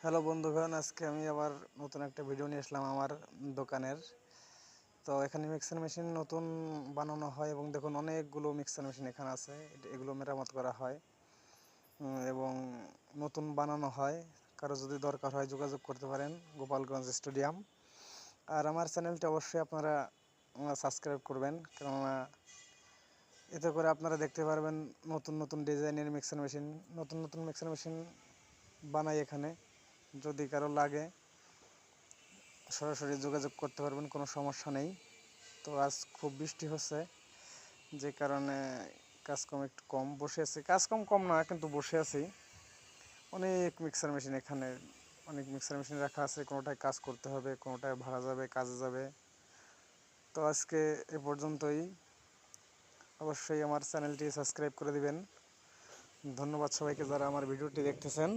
Hello বন্ধুগণ, আজকে আমি আবার নতুন একটা ভিডিও নিয়ে আসলাম আমার দোকানের। তো এখানে মিক্সার মেশিন নতুন বানানো হয় এবং দেখুন অনেকগুলো মিক্সার মেশিন এখানে আছে। এগুলো মেরামত করা হয় এবং নতুন বানানো হয়। কারো যদি দরকার হয় যোগাযোগ করতে পারেন, গোপালগঞ্জ স্টেডিয়াম। আর আমার চ্যানেলটি অবশ্যই আপনারা সাবস্ক্রাইব করবেন, কেননা এতে করে আপনারা দেখতে পারবেন নতুন নতুন ডিজাইনের মিক্সার মেশিন, নতুন নতুন মিক্সার মেশিন বানাই এখানে। যদি কারো লাগে সরাসরি যোগাযোগ করতে পারবেন, কোনো সমস্যা নেই। তো আজ খুব বৃষ্টি হচ্ছে, যে কারণে কাজকম একটু কম, বসে আছি। কাজকম কম না, কিন্তু বসে আছি। অনেক মিক্সার মেশিন এখানে, অনেক মিক্সার মেশিন রাখা আছে। কোনোটায় কাজ করতে হবে, কোনোটায় ভাড়া যাবে, কাজে যাবে। তো আজকে এ পর্যন্তই। অবশ্যই আমার চ্যানেলটি সাবস্ক্রাইব করে দিবেন। ধন্যবাদ সবাইকে যারা আমার ভিডিওটি দেখতেছেন।